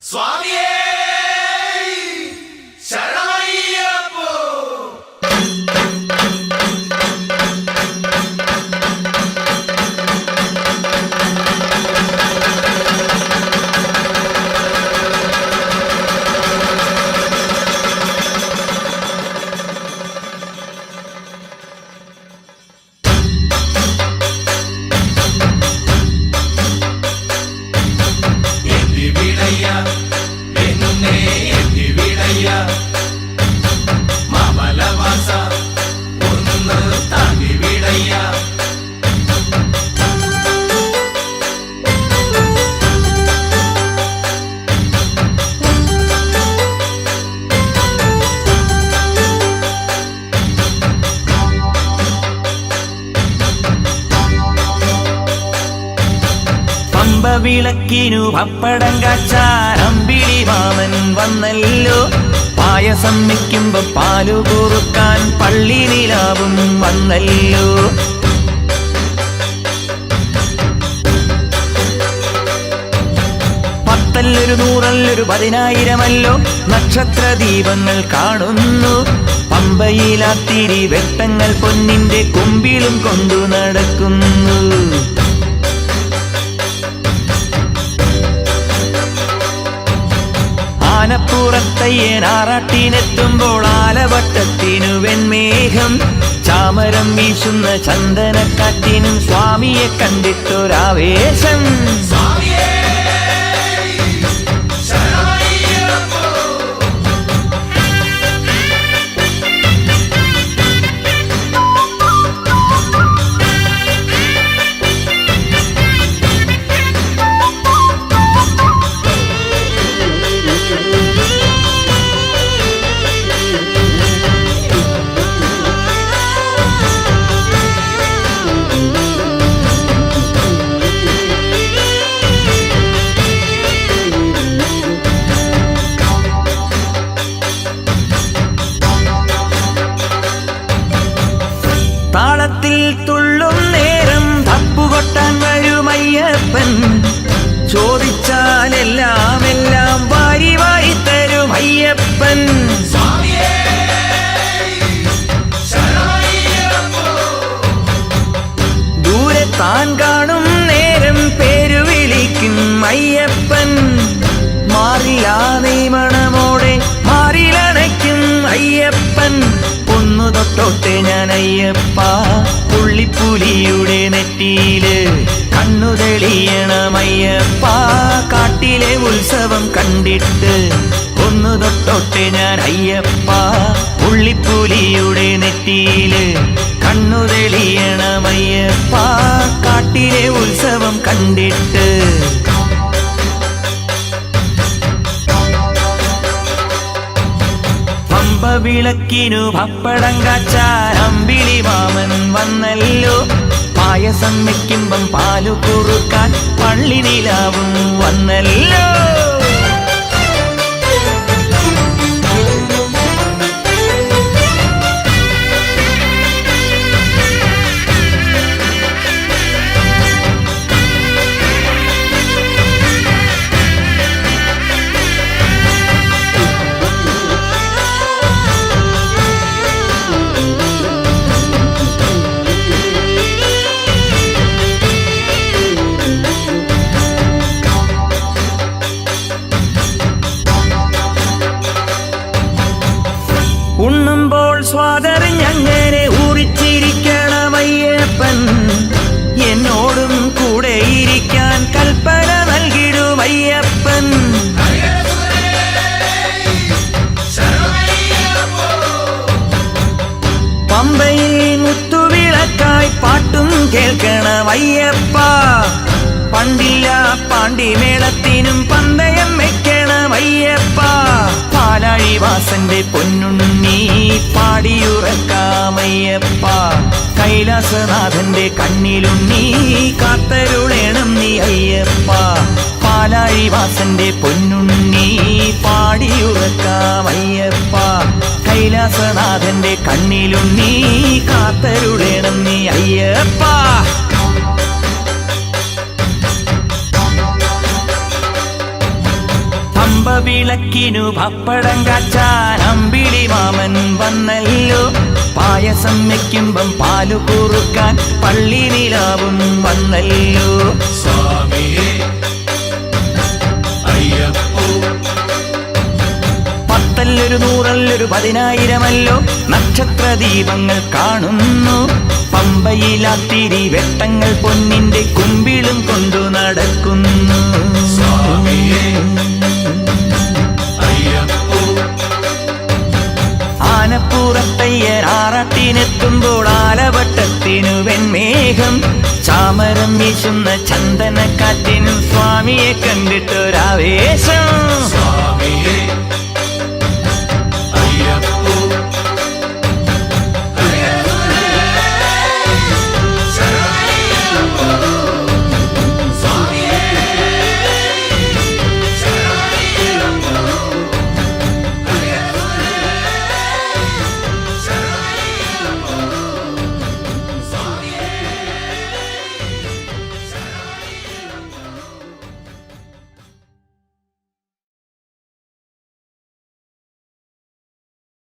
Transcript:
സ്വാമിയേ ശരണമയ്യപ്പോ. മാമലവാസ ഒന്ന് താങ്ങി വിടയ്യ. വിളക്കിനു പപ്പടം കാച്ചാൻ അമ്പിളി മാമൻ വന്നല്ലോ. പായസം വയ്ക്കുമ്പോ പാലു കുറുക്കാൻ പള്ളി നിലാവും വന്നല്ലോ. പത്തല്ലൊരു നൂറല്ലൊരു പതിനായിരമല്ലോ നക്ഷത്ര ദീപങ്ങൾ കാണുന്നു. പമ്പയിലാത്തിരി വെട്ടങ്ങൾ പൊന്നിന്റെ കുമ്പിളും കൊണ്ടു നടക്കുന്നു. ആനപ്പുറത്തയ്യനാറാട്ടിനെത്തുമ്പോൾ ആലവട്ടത്തിനു വെൺമേഘം. ചാമരം വീശുന്ന ചന്ദനക്കാറ്റിനും സ്വാമിയെ കണ്ടിട്ടൊരാവേശം. താളത്തിൽ തുള്ളും നേരം തപ്പുകൊട്ടാൻ വരുമയ്യപ്പൻ. ചോദിച്ചാലെല്ലാം എല്ലാം വാരി വാരി തരും അയ്യപ്പൻ. ദൂരെ താൻ കാണും നേരം പേരു വിളിക്കും അയ്യപ്പൻ. മാറിലാ നെയ്മണമോടെ മാറിലണയ്ക്കും അയ്യപ്പൻ. ഒന്നു തൊട്ടോട്ടെ ഞാൻ അയ്യപ്പ പുള്ളിപ്പുലിയുടെ നെറ്റിയില് കണ്ണു തെളിയണമയ്യപ്പ. കാട്ടിലെ ഉത്സവം കണ്ടിട്ട് ഒന്നു തൊട്ടോട്ടെ ഞാൻ അയ്യപ്പ പുള്ളിപ്പുലിയുടെ നെറ്റിയില് കണ്ണു തെളിയണമയ്യപ്പ. കാട്ടിലെ ഉത്സവം കണ്ടിട്ട് വിളക്കിനു പപ്പടം കാച്ചാൻ അമ്പിളി മാമൻ വന്നല്ലോ. പായസം വയ്ക്കുമ്പം പാലു കുറുക്കാൻ പള്ളി നിലാവും വന്നല്ലോ. ഉണ്ണുമ്പോൾ സ്വാതറിഞ്ഞങ്ങനെ ഊറിച്ചിരിക്കണമയ്യപ്പൻ. എന്നോടും കൂടെ ഇരിക്കാൻ കൽപ്പന നൽകിടുമയ്യപ്പൻ. പമ്പയിൽ മുത്തുവിളക്കായി പാട്ടും കേൾക്കണമയ്യപ്പ. പണ്ടില്ല പാണ്ടിമേളത്തിനും പന്തയം വെക്കണമയ്യപ്പ. പാലാഴിവാസന്റെ പൊന്നുണ്ണി പാടിയുറക്കാമയ്യപ്പ. കൈലാസനാഥന്റെ കണ്ണിലുണ്ണി കാത്തരുളേണം നീ അയ്യപ്പ. പാലാഴിവാസന്റെ പൊന്നുണ്ണി പാടിയുറക്കാമയ്യപ്പ. കൈലാസനാഥന്റെ കണ്ണിലുണ്ണി കാത്തരുളേണം നീ അയ്യപ്പ. പമ്പ വിളക്കിനു പപ്പടം കാച്ചാൻ അമ്പിളി മാമൻ വന്നല്ലോ. പായസം വെക്കുമ്പം പാലു കുറുക്കാൻ പള്ളി നിലാവും വന്നല്ലോ. സ്വാമിയേ അയ്യപ്പോ പത്തല്ലൊരു നൂറല്ലൊരു 10,000മല്ലോ നക്ഷത്ര ദീപങ്ങൾ കാണുന്നു. പമ്പയിലാത്തിരി വെട്ടങ്ങൾ പൊന്നിന്റെ കുമ്പിളും കൊണ്ടു നടക്കുന്നു. സ്വാമിയേ അയ്യപ്പോ ആനപ്പുറത്തയ്യൻ ആറാട്ടിനെത്തുമ്പോൾ ആലവട്ടത്തിനു വെൺമേഘം. ചാമരം വീശുന്ന ചന്ദനക്കാറ്റിനും സ്വാമിയെ കണ്ടിട്ടൊരാവേശം.